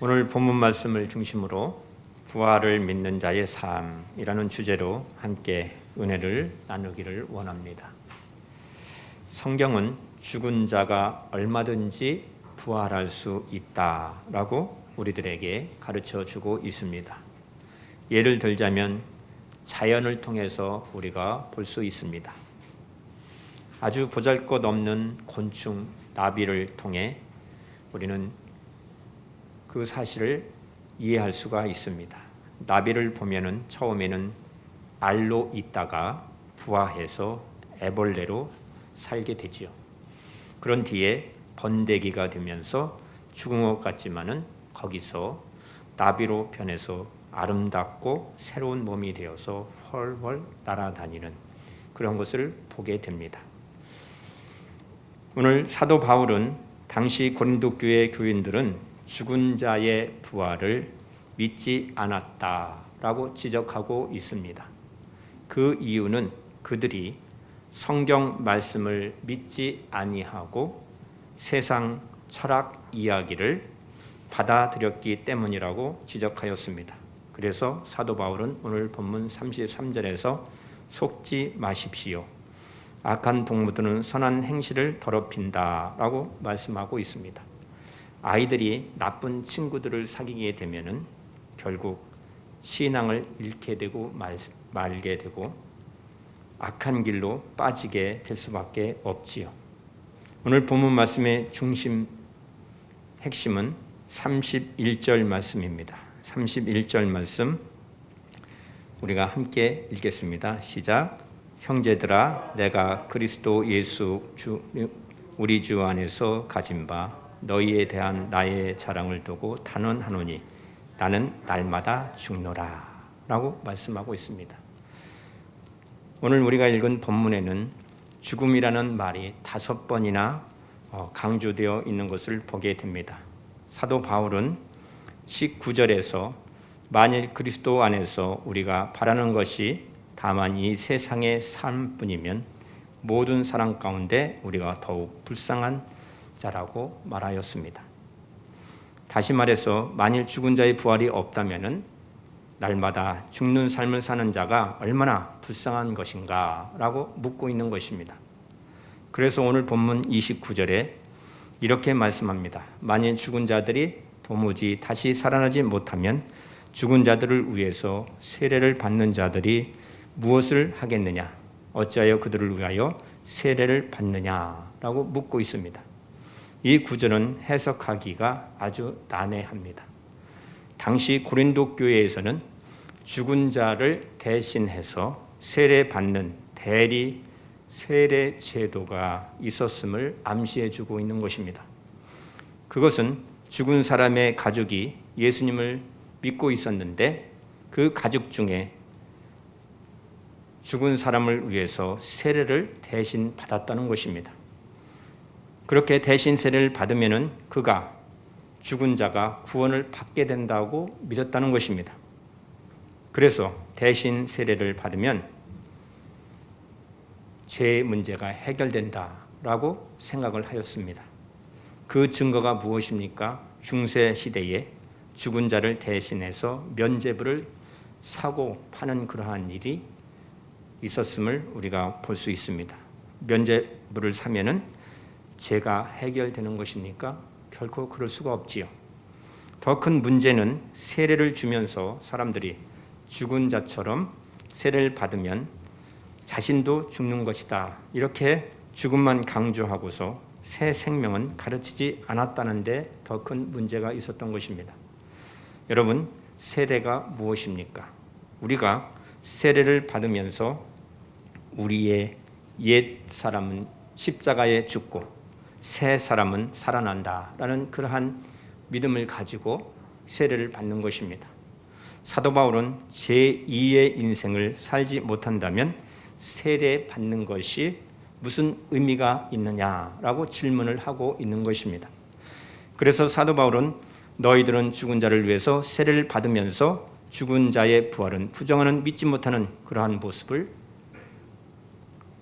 오늘 본문 말씀을 중심으로 부활을 믿는 자의 삶이라는 주제로 함께 은혜를 나누기를 원합니다. 성경은 죽은 자가 얼마든지 부활할 수 있다라고 우리들에게 가르쳐 주고 있습니다. 예를 들자면 자연을 통해서 우리가 볼 수 있습니다. 아주 보잘것없는 곤충, 나비를 통해 우리는 그 사실을 이해할 수가 있습니다. 나비를 보면은 처음에는 알로 있다가 부화해서 애벌레로 살게 되지요. 그런 뒤에 번데기가 되면서 죽은 것 같지만은 거기서 나비로 변해서 아름답고 새로운 몸이 되어서 훨훨 날아다니는 그런 것을 보게 됩니다. 오늘 사도 바울은 당시 고린도 교회 교인들은 죽은 자의 부활을 믿지 않았다라고 지적하고 있습니다. 그 이유는 그들이 성경 말씀을 믿지 아니하고 세상 철학 이야기를 받아들였기 때문이라고 지적하였습니다. 그래서 사도 바울은 오늘 본문 33절에서 속지 마십시오. 악한 동무들은 선한 행실을 더럽힌다라고 말씀하고 있습니다. 아이들이 나쁜 친구들을 사귀게 되면은 결국 신앙을 잃게 되고 말게 되고 악한 길로 빠지게 될 수밖에 없지요. 오늘 본문 말씀의 핵심은 31절 말씀입니다. 31절 말씀 우리가 함께 읽겠습니다. 시작. 형제들아, 내가 그리스도 예수 우리 주 안에서 가진 바 너희에 대한 나의 자랑을 두고 단언하노니 나는 날마다 죽노라 라고 말씀하고 있습니다. 오늘 우리가 읽은 본문에는 죽음이라는 말이 5번이나 강조되어 있는 것을 보게 됩니다. 사도 바울은 19절에서 만일 그리스도 안에서 우리가 바라는 것이 다만 이 세상의 삶뿐이면 모든 사람 가운데 우리가 더욱 불쌍한 자라고 말하였습니다. 다시 말해서 만일 죽은 자의 부활이 없다면 날마다 죽는 삶을 사는 자가 얼마나 불쌍한 것인가 라고 묻고 있는 것입니다. 그래서 오늘 본문 29절에 이렇게 말씀합니다. 만일 죽은 자들이 도무지 다시 살아나지 못하면 죽은 자들을 위해서 세례를 받는 자들이 무엇을 하겠느냐? 어찌하여 그들을 위하여 세례를 받느냐라고 묻고 있습니다. 이 구절은 해석하기가 아주 난해합니다. 당시 고린도 교회에서는 죽은 자를 대신해서 세례받는 대리 세례 제도가 있었음을 암시해 주고 있는 것입니다. 그것은 죽은 사람의 가족이 예수님을 믿고 있었는데 그 가족 중에 죽은 사람을 위해서 세례를 대신 받았다는 것입니다. 그렇게 대신 세례를 받으면 그가 죽은 자가 구원을 받게 된다고 믿었다는 것입니다. 그래서 대신 세례를 받으면 죄의 문제가 해결된다라고 생각을 하였습니다. 그 증거가 무엇입니까? 중세 시대에 죽은 자를 대신해서 면죄부를 사고 파는 그러한 일이 있었음을 우리가 볼 수 있습니다. 면죄부를 사면은 죄가 해결되는 것입니까? 결코 그럴 수가 없지요. 더 큰 문제는 세례를 주면서 사람들이 죽은 자처럼 세례를 받으면 자신도 죽는 것이다. 이렇게 죽음만 강조하고서 새 생명은 가르치지 않았다는 데 더 큰 문제가 있었던 것입니다. 여러분, 세례가 무엇입니까? 우리가 세례를 받으면서 우리의 옛 사람은 십자가에 죽고 새 사람은 살아난다라는 그러한 믿음을 가지고 세례를 받는 것입니다. 사도 바울은 제2의 인생을 살지 못한다면 세례 받는 것이 무슨 의미가 있느냐라고 질문을 하고 있는 것입니다. 그래서 사도 바울은 너희들은 죽은 자를 위해서 세례를 받으면서 죽은 자의 부활은 부정하는 믿지 못하는 그러한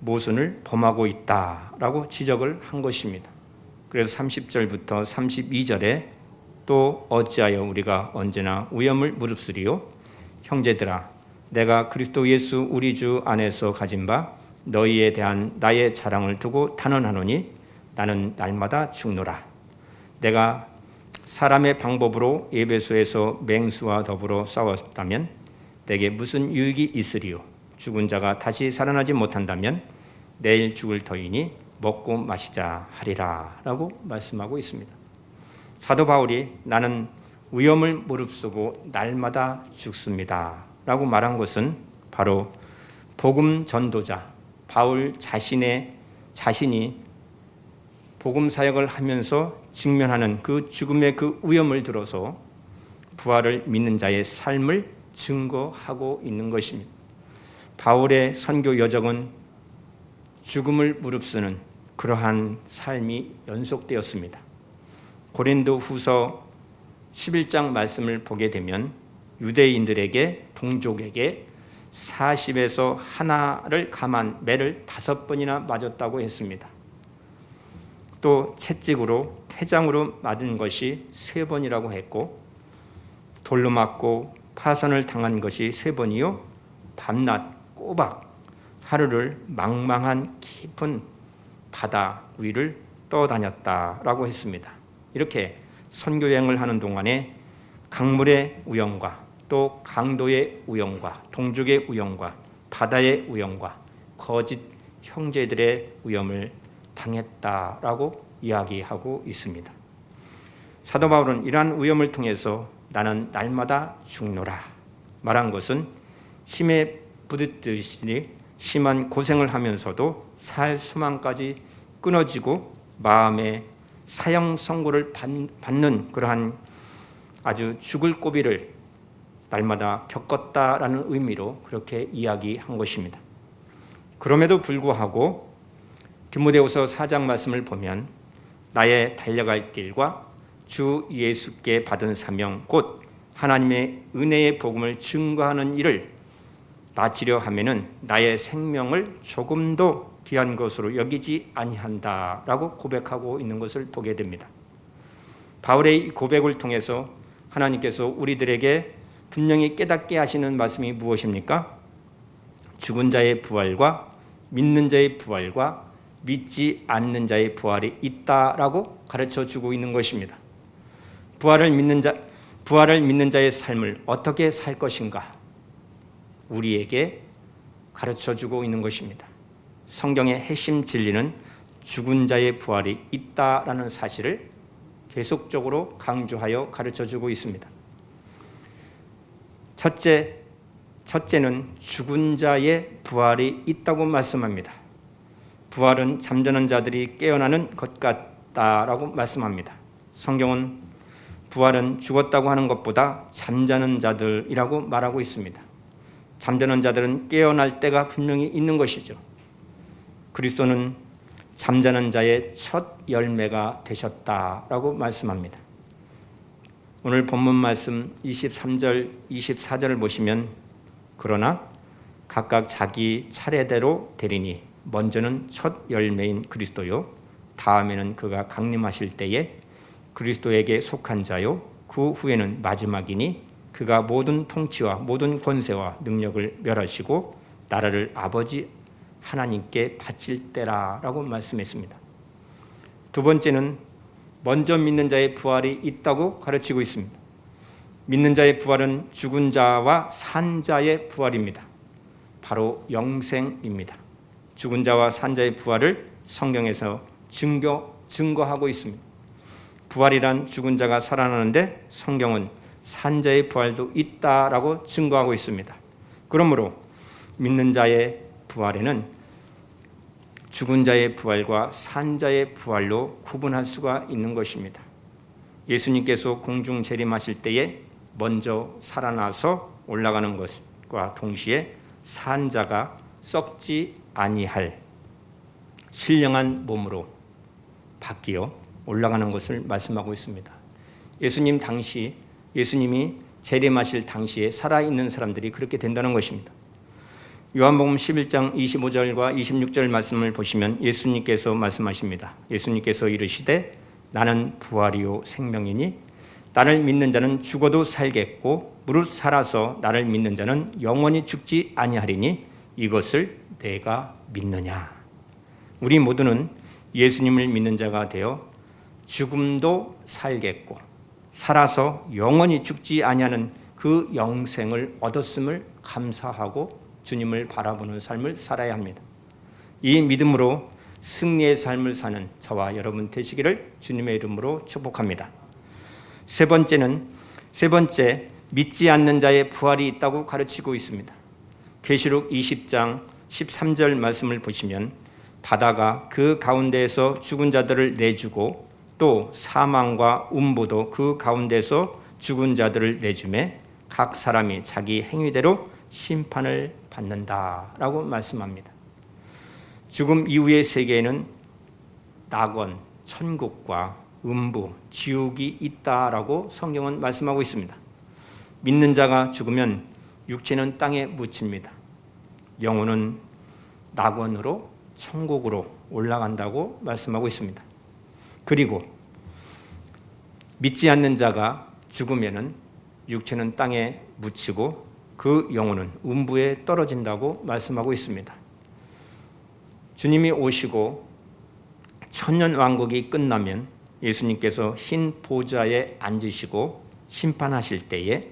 모순을 범하고 있다라고 지적을 한 것입니다. 그래서 30절부터 32절에 또 어찌하여 우리가 언제나 위험을 무릅쓰리요? 형제들아, 내가 그리스도 예수 우리 주 안에서 가진 바 너희에 대한 나의 자랑을 두고 단언하노니 나는 날마다 죽노라. 내가 사람의 방법으로 에베소에서 맹수와 더불어 싸웠다면 내게 무슨 유익이 있으리요? 죽은 자가 다시 살아나지 못한다면 내일 죽을 터이니 먹고 마시자 하리라 라고 말씀하고 있습니다. 사도 바울이 나는 위험을 무릅쓰고 날마다 죽습니다 라고 말한 것은 바로 복음 전도자 바울 자신이 복음 사역을 하면서 직면하는 그 죽음의 그 위험을 들어서 부활을 믿는 자의 삶을 증거하고 있는 것입니다. 바울의 선교 여정은 죽음을 무릅쓰는 그러한 삶이 연속되었습니다. 고린도 후서 11장 말씀을 보게 되면 유대인들에게 동족에게 40에서 하나를 감한 매를 5번이나 맞았다고 했습니다. 또 채찍으로 태장으로 맞은 것이 3번이라고 했고 돌로 맞고 파선을 당한 것이 3번이요 밤낮 꼬박 하루를 망망한 깊은 바다 위를 떠다녔다라고 했습니다. 이렇게 선교여행을 하는 동안에 강물의 위험과 또 강도의 위험과 동족의 위험과 바다의 위험과 거짓 형제들의 위험을 당했다라고 이야기하고 있습니다. 사도 바울은 이러한 위험을 통해서 나는 날마다 죽노라 말한 것은 힘에 부딪듯이 심한 고생을 하면서도 살 소망까지 끊어지고 마음의 사형 선고를 받는 그러한 아주 죽을 고비를 날마다 겪었다라는 의미로 그렇게 이야기한 것입니다. 그럼에도 불구하고 디모데후서 4장 말씀을 보면 나의 달려갈 길과 주 예수께 받은 사명 곧 하나님의 은혜의 복음을 증거하는 일을 마치려 하면은 나의 생명을 조금도 귀한 것으로 여기지 아니한다라고 고백하고 있는 것을 보게 됩니다. 바울의 고백을 통해서 하나님께서 우리들에게 분명히 깨닫게 하시는 말씀이 무엇입니까? 죽은 자의 부활과 믿는 자의 부활과 믿지 않는 자의 부활이 있다라고 가르쳐 주고 있는 것입니다. 부활을 믿는 자의 삶을 어떻게 살 것인가? 우리에게 가르쳐 주고 있는 것입니다. 성경의 핵심 진리는 죽은 자의 부활이 있다라는 사실을 계속적으로 강조하여 가르쳐 주고 있습니다. 첫째는 죽은 자의 부활이 있다고 말씀합니다. 부활은 잠자는 자들이 깨어나는 것 같다라고 말씀합니다. 성경은 부활은 죽었다고 하는 것보다 잠자는 자들이라고 말하고 있습니다. 잠자는 자들은 깨어날 때가 분명히 있는 것이죠. 그리스도는 잠자는 자의 첫 열매가 되셨다라고 말씀합니다. 오늘 본문 말씀 23절, 24절을 보시면 그러나 각각 자기 차례대로 되리니 먼저는 첫 열매인 그리스도요 다음에는 그가 강림하실 때에 그리스도에게 속한 자요 그 후에는 마지막이니 그가 모든 통치와 모든 권세와 능력을 멸하시고 나라를 아버지 하나님께 바칠 때라라고 말씀했습니다. 두 번째는 먼저 믿는 자의 부활이 있다고 가르치고 있습니다. 믿는 자의 부활은 죽은 자와 산 자의 부활입니다. 바로 영생입니다. 죽은 자와 산 자의 부활을 성경에서 증거하고 있습니다. 부활이란 죽은 자가 살아나는데 성경은 산 자의 부활도 있다라고 증거하고 있습니다. 그러므로 믿는 자의 부활에는 죽은 자의 부활과 산 자의 부활로 구분할 수가 있는 것입니다. 예수님께서 공중 재림하실 때에 먼저 살아나서 올라가는 것과 동시에 산 자가 썩지 아니할 신령한 몸으로 바뀌어 올라가는 것을 말씀하고 있습니다. 예수님이 재림하실 당시에 살아있는 사람들이 그렇게 된다는 것입니다. 요한복음 11장 25절과 26절 말씀을 보시면 예수님께서 말씀하십니다. 예수님께서 이르시되 나는 부활이요 생명이니 나를 믿는 자는 죽어도 살겠고 무릇 살아서 나를 믿는 자는 영원히 죽지 아니하리니 이것을 내가 믿느냐. 우리 모두는 예수님을 믿는 자가 되어 죽음도 살겠고 살아서 영원히 죽지 아니하는 그 영생을 얻었음을 감사하고 주님을 바라보는 삶을 살아야 합니다. 이 믿음으로 승리의 삶을 사는 저와 여러분 되시기를 주님의 이름으로 축복합니다. 세 번째 믿지 않는 자의 부활이 있다고 가르치고 있습니다. 계시록 20장 13절 말씀을 보시면 바다가 그 가운데에서 죽은 자들을 내주고 또 사망과 음부도 그 가운데서 죽은 자들을 내주매 각 사람이 자기 행위대로 심판을 받는다라고 말씀합니다. 죽음 이후의 세계에는 낙원, 천국과 음부, 지옥이 있다라고 성경은 말씀하고 있습니다. 믿는 자가 죽으면 육체는 땅에 묻힙니다. 영혼은 낙원으로 천국으로 올라간다고 말씀하고 있습니다. 그리고 믿지 않는 자가 죽으면은 육체는 땅에 묻히고 그 영혼은 음부에 떨어진다고 말씀하고 있습니다. 주님이 오시고 천년 왕국이 끝나면 예수님께서 흰 보좌에 앉으시고 심판하실 때에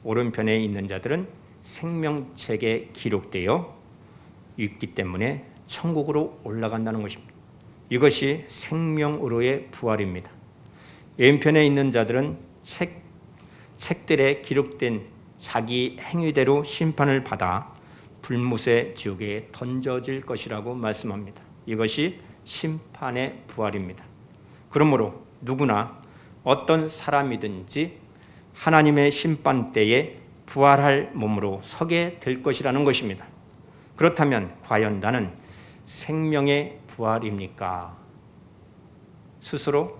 오른편에 있는 자들은 생명책에 기록되어 있기 때문에 천국으로 올라간다는 것입니다. 이것이 생명으로의 부활입니다. 왼편에 있는 자들은 책들에 기록된 자기 행위대로 심판을 받아 불못의 지옥에 던져질 것이라고 말씀합니다. 이것이 심판의 부활입니다. 그러므로 누구나 어떤 사람이든지 하나님의 심판 때에 부활할 몸으로 서게 될 것이라는 것입니다. 그렇다면 과연 나는 생명의 부활입니까? 스스로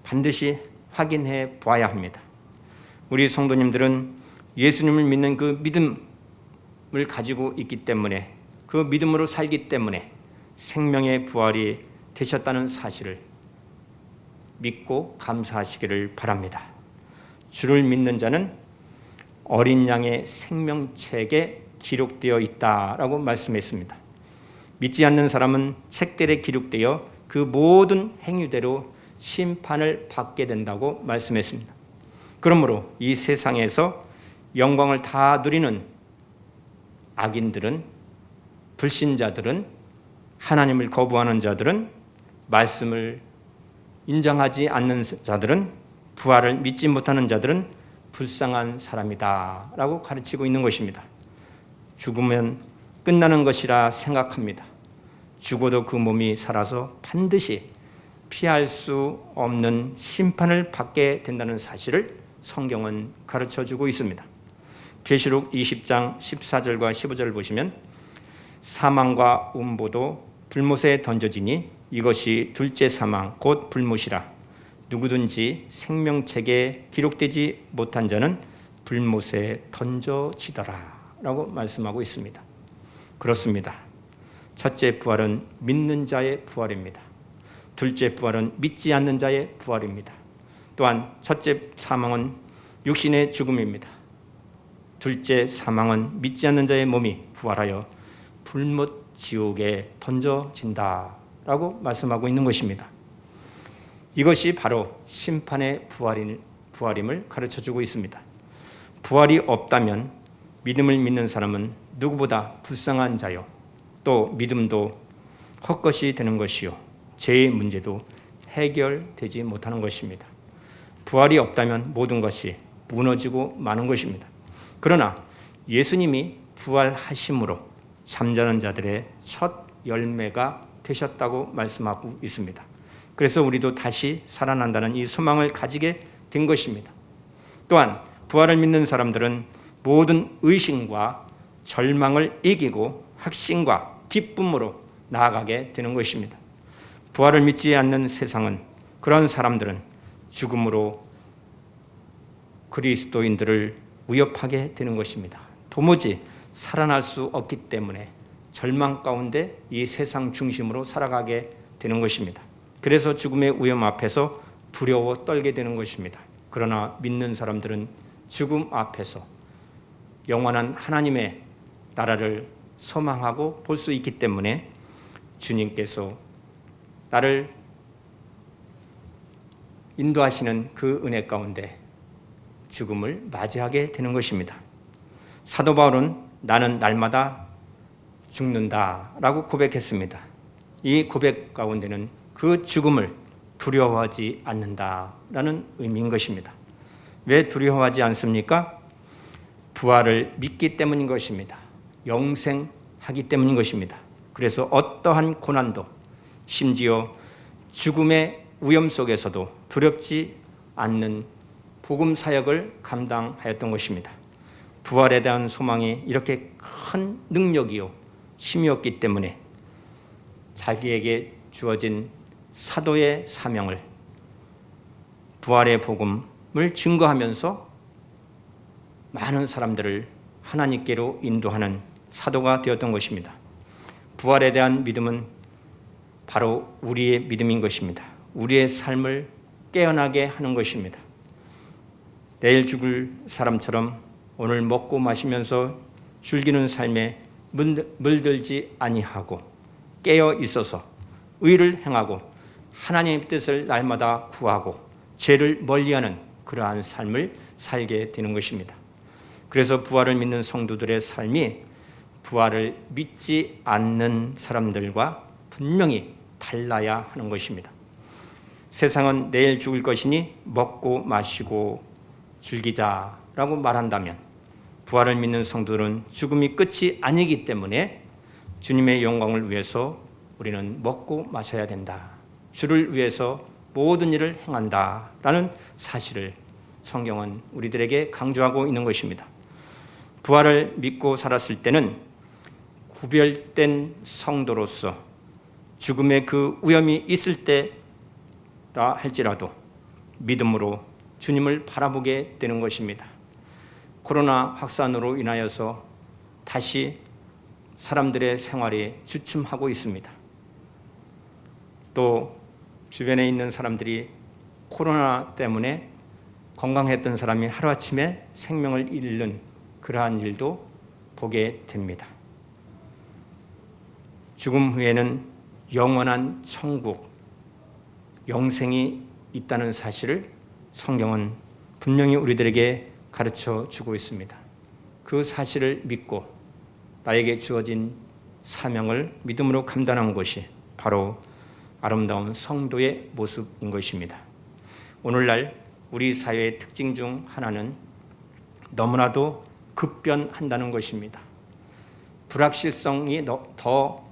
반드시 확인해 보아야 합니다. 우리 성도님들은 예수님을 믿는 그 믿음을 가지고 있기 때문에 그 믿음으로 살기 때문에 생명의 부활이 되셨다는 사실을 믿고 감사하시기를 바랍니다. 주를 믿는 자는 어린 양의 생명책에 기록되어 있다라고 말씀했습니다. 믿지 않는 사람은 책들에 기록되어 그 모든 행위대로 심판을 받게 된다고 말씀했습니다. 그러므로 이 세상에서 영광을 다 누리는 악인들은, 불신자들은, 하나님을 거부하는 자들은, 말씀을 인정하지 않는 자들은, 부활을 믿지 못하는 자들은 불쌍한 사람이다 라고 가르치고 있는 것입니다. 죽으면 끝나는 것이라 생각합니다. 죽어도 그 몸이 살아서 반드시 피할 수 없는 심판을 받게 된다는 사실을 성경은 가르쳐주고 있습니다. 계시록 20장 14절과 15절을 보시면 사망과 음부도 불못에 던져지니 이것이 둘째 사망 곧 불못이라. 누구든지 생명책에 기록되지 못한 자는 불못에 던져지더라 라고 말씀하고 있습니다. 그렇습니다. 첫째 부활은 믿는 자의 부활입니다. 둘째 부활은 믿지 않는 자의 부활입니다. 또한 첫째 사망은 육신의 죽음입니다. 둘째 사망은 믿지 않는 자의 몸이 부활하여 불못 지옥에 던져진다라고 말씀하고 있는 것입니다. 이것이 바로 심판의 부활임을 가르쳐주고 있습니다. 부활이 없다면 믿음을 믿는 사람은 누구보다 불쌍한 자요, 또 믿음도 헛것이 되는 것이요, 죄의 문제도 해결되지 못하는 것입니다. 부활이 없다면 모든 것이 무너지고 마는 것입니다. 그러나 예수님이 부활하심으로 잠자는 자들의 첫 열매가 되셨다고 말씀하고 있습니다. 그래서 우리도 다시 살아난다는 이 소망을 가지게 된 것입니다. 또한 부활을 믿는 사람들은 모든 의심과 절망을 이기고 확신과 기쁨으로 나아가게 되는 것입니다. 부활을 믿지 않는 세상은, 그런 사람들은 죽음으로 그리스도인들을 위협하게 되는 것입니다. 도무지 살아날 수 없기 때문에 절망 가운데 이 세상 중심으로 살아가게 되는 것입니다. 그래서 죽음의 위험 앞에서 두려워 떨게 되는 것입니다. 그러나 믿는 사람들은 죽음 앞에서 영원한 하나님의 나라를 소망하고 볼 수 있기 때문에 주님께서 나를 인도하시는 그 은혜 가운데 죽음을 맞이하게 되는 것입니다. 사도 바울은 나는 날마다 죽는다라고 고백했습니다. 이 고백 가운데는 그 죽음을 두려워하지 않는다라는 의미인 것입니다. 왜 두려워하지 않습니까? 부활을 믿기 때문인 것입니다. 영생하기 때문인 것입니다. 그래서 어떠한 고난도, 심지어 죽음의 위험 속에서도 두렵지 않는 복음 사역을 감당하였던 것입니다. 부활에 대한 소망이 이렇게 큰 능력이요 힘이었기 때문에 자기에게 주어진 사도의 사명을, 부활의 복음을 증거하면서 많은 사람들을 하나님께로 인도하는 사도가 되었던 것입니다. 부활에 대한 믿음은 바로 우리의 믿음인 것입니다. 우리의 삶을 깨어나게 하는 것입니다. 내일 죽을 사람처럼 오늘 먹고 마시면서 즐기는 삶에 물들지 아니하고 깨어 있어서 의를 행하고 하나님의 뜻을 날마다 구하고 죄를 멀리하는 그러한 삶을 살게 되는 것입니다. 그래서 부활을 믿는 성도들의 삶이 부활을 믿지 않는 사람들과 분명히 달라야 하는 것입니다. 세상은 내일 죽을 것이니 먹고 마시고 즐기자라고 말한다면 부활을 믿는 성도들은 죽음이 끝이 아니기 때문에 주님의 영광을 위해서 우리는 먹고 마셔야 된다. 주를 위해서 모든 일을 행한다라는 사실을 성경은 우리들에게 강조하고 있는 것입니다. 부활을 믿고 살았을 때는 구별된 성도로서 죽음의 그 위험이 있을 때라 할지라도 믿음으로 주님을 바라보게 되는 것입니다. 코로나 확산으로 인하여서 다시 사람들의 생활이 주춤하고 있습니다. 또 주변에 있는 사람들이 코로나 때문에 건강했던 사람이 하루아침에 생명을 잃는 그러한 일도 보게 됩니다. 죽음 후에는 영원한 천국, 영생이 있다는 사실을 성경은 분명히 우리들에게 가르쳐 주고 있습니다. 그 사실을 믿고 나에게 주어진 사명을 믿음으로 감당한 것이 바로 아름다운 성도의 모습인 것입니다. 오늘날 우리 사회의 특징 중 하나는 너무나도 급변한다는 것입니다. 불확실성이 더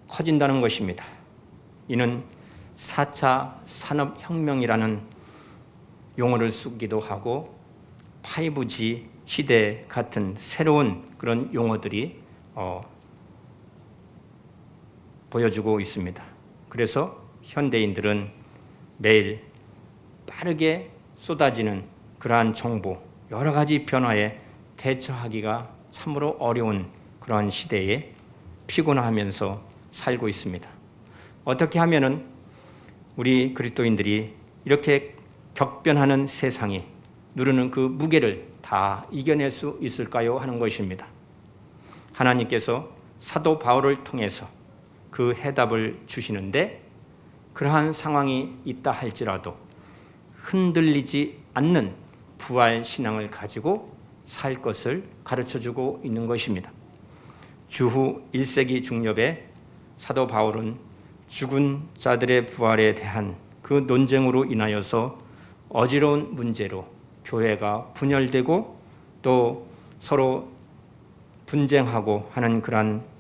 커진다는 것입니다. 이는 4차 산업혁명이라는 용어를 쓰기도 하고 5G 시대 같은 새로운 그런 용어들이 보여주고 있습니다. 그래서 현대인들은 매일 빠르게 쏟아지는 그러한 정보, 여러 가지 변화에 대처하기가 참으로 어려운 그러한 시대에 피곤하면서 살고 있습니다. 어떻게 하면은 우리 그리스도인들이 이렇게 격변하는 세상이 누르는 그 무게를 다 이겨낼 수 있을까요? 하는 것입니다. 하나님께서 사도 바울을 통해서 그 해답을 주시는데 그러한 상황이 있다 할지라도 흔들리지 않는 부활 신앙을 가지고 살 것을 가르쳐주고 있는 것입니다. 주후 1세기 중엽에 사도 바울은 죽은 자들의 부활에 대한 그 논쟁으로 인하여서 어지러운 문제로 교회가 분열되고 또 서로 분쟁하고 하는 그러한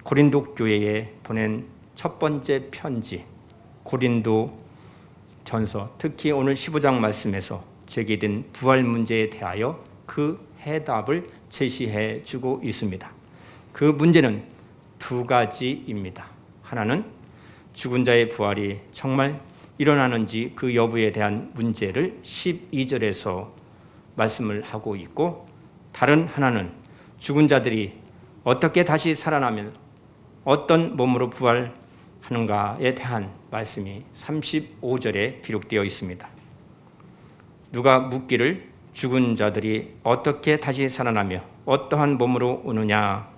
고린도 교회에 보낸 첫 번째 편지 고린도 전서, 특히 오늘 15장 말씀에서 제기된 부활 문제에 대하여 그 해답을 제시해 주고 있습니다. 그 문제는 두 가지입니다. 하나는 죽은 자의 부활이 정말 일어나는지 그 여부에 대한 문제를 12절에서 말씀을 하고 있고, 다른 하나는 죽은 자들이 어떻게 다시 살아나면 어떤 몸으로 부활할 하는가에 대한 말씀이 35절에 기록되어 있습니다. 누가 묻기를 죽은 자들이 어떻게 다시 살아나며 어떠한 몸으로 오느냐,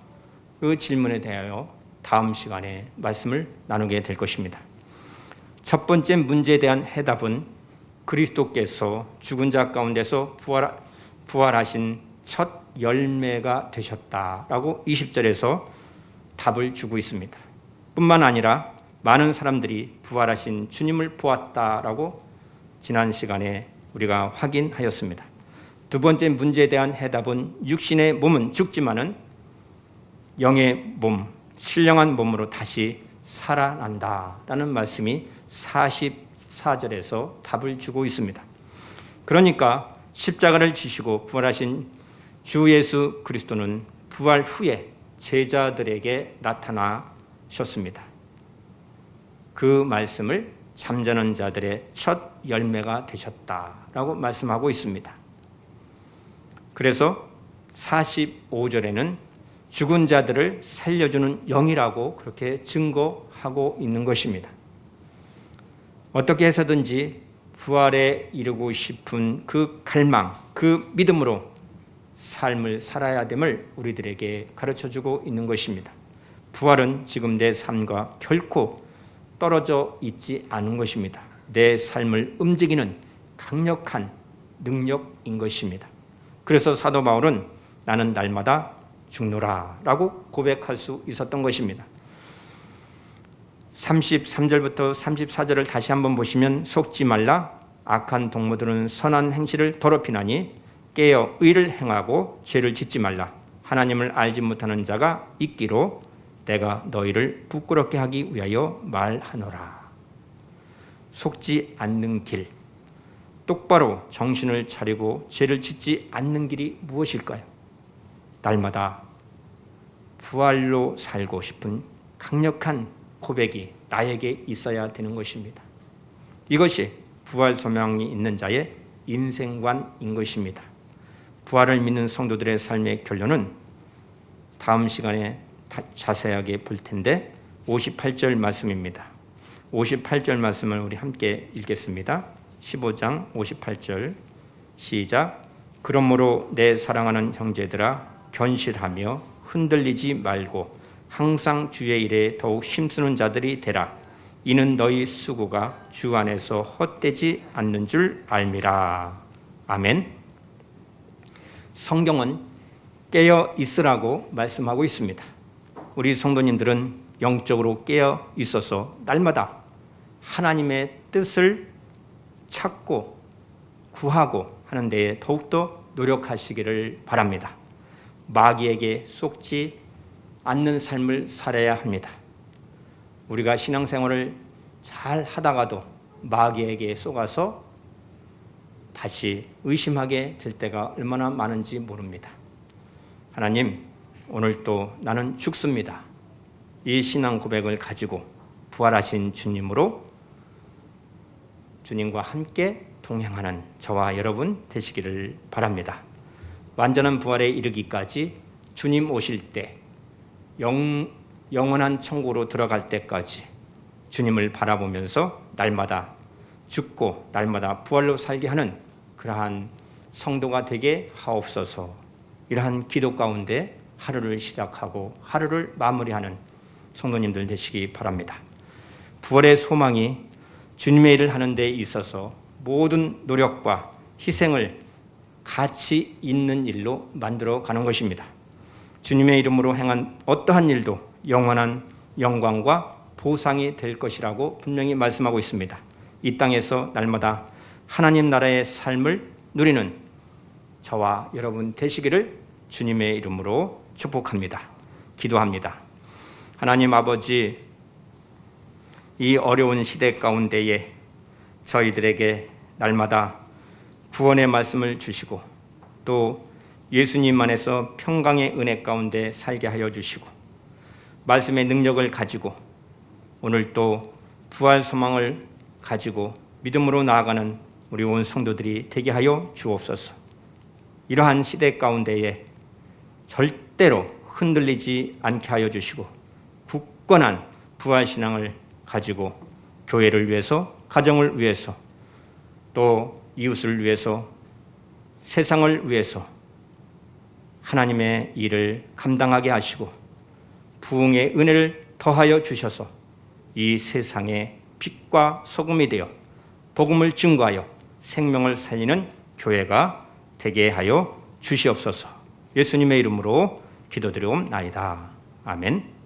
그 질문에 대하여 다음 시간에 말씀을 나누게 될 것입니다. 첫 번째 문제에 대한 해답은 그리스도께서 죽은 자 가운데서 부활하신 첫 열매가 되셨다라고 20절에서 답을 주고 있습니다. 뿐만 아니라 많은 사람들이 부활하신 주님을 보았다라고 지난 시간에 우리가 확인하였습니다. 두 번째 문제에 대한 해답은 육신의 몸은 죽지만은 영의 몸, 신령한 몸으로 다시 살아난다라는 말씀이 44절에서 답을 주고 있습니다. 그러니까 십자가를 지시고 부활하신 주 예수 그리스도는 부활 후에 제자들에게 나타나셨습니다. 그 말씀을 잠자는 자들의 첫 열매가 되셨다라고 말씀하고 있습니다. 그래서 45절에는 죽은 자들을 살려주는 영이라고 그렇게 증거하고 있는 것입니다. 어떻게 해서든지 부활에 이르고 싶은 그 갈망, 그 믿음으로 삶을 살아야 됨을 우리들에게 가르쳐주고 있는 것입니다. 부활은 지금 내 삶과 결코 떨어져 있지 않은 것입니다. 내 삶을 움직이는 강력한 능력인 것입니다. 그래서 사도 바울은 나는 날마다 죽노라 라고 고백할 수 있었던 것입니다. 33절부터 34절을 다시 한번 보시면 속지 말라, 악한 동무들은 선한 행실을 더럽히나니 깨어 의를 행하고 죄를 짓지 말라. 하나님을 알지 못하는 자가 있기로 내가 너희를 부끄럽게 하기 위하여 말하노라. 속지 않는 길, 똑바로 정신을 차리고 죄를 짓지 않는 길이 무엇일까요? 날마다 부활로 살고 싶은 강력한 고백이 나에게 있어야 되는 것입니다. 이것이 부활 소망이 있는 자의 인생관인 것입니다. 부활을 믿는 성도들의 삶의 결론은 다음 시간에 자세하게 볼 텐데 58절 말씀입니다. 58절 말씀을 우리 함께 읽겠습니다. 15장 58절 시작. 그러므로 내 사랑하는 형제들아 견실하며 흔들리지 말고 항상 주의 일에 더욱 힘쓰는 자들이 되라. 이는 너희 수고가 주 안에서 헛되지 않는 줄 알미라. 아멘. 성경은 깨어 있으라고 말씀하고 있습니다. 우리 성도님들은 영적으로 깨어 있어서 날마다 하나님의 뜻을 찾고 구하고 하는 데에 더욱더 노력하시기를 바랍니다. 마귀에게 속지 않는 삶을 살아야 합니다. 우리가 신앙생활을 잘 하다가도 마귀에게 속아서 다시 의심하게 될 때가 얼마나 많은지 모릅니다. 하나님, 오늘 또 나는 죽습니다. 이 신앙 고백을 가지고 부활하신 주님으로 주님과 함께 동행하는 저와 여러분 되시기를 바랍니다. 완전한 부활에 이르기까지 주님 오실 때 영원한 천국으로 들어갈 때까지 주님을 바라보면서 날마다 죽고 날마다 부활로 살게 하는 그러한 성도가 되게 하옵소서. 이러한 기도 가운데 하루를 시작하고 하루를 마무리하는 성도님들 되시기 바랍니다. 부활의 소망이 주님의 일을 하는 데 있어서 모든 노력과 희생을 가치 있는 일로 만들어 가는 것입니다. 주님의 이름으로 행한 어떠한 일도 영원한 영광과 보상이 될 것이라고 분명히 말씀하고 있습니다. 이 땅에서 날마다 하나님 나라의 삶을 누리는 저와 여러분 되시기를 주님의 이름으로 축복합니다. 기도합니다. 하나님 아버지, 이 어려운 시대 가운데에 저희들에게 날마다 구원의 말씀을 주시고 또 예수님 안에서 평강의 은혜 가운데 살게 하여 주시고 말씀의 능력을 가지고 오늘 또 부활 소망을 가지고 믿음으로 나아가는 우리 온 성도들이 되게 하여 주옵소서. 이러한 시대 가운데에 절대로 흔들리지 않게 하여 주시고 굳건한 부활 신앙을 가지고 교회를 위해서, 가정을 위해서, 또 이웃을 위해서, 세상을 위해서 하나님의 일을 감당하게 하시고 부흥의 은혜를 더하여 주셔서 이 세상의 빛과 소금이 되어 복음을 증거하여 생명을 살리는 교회가 되게 하여 주시옵소서. 예수님의 이름으로 기도드리옵나이다. 아멘.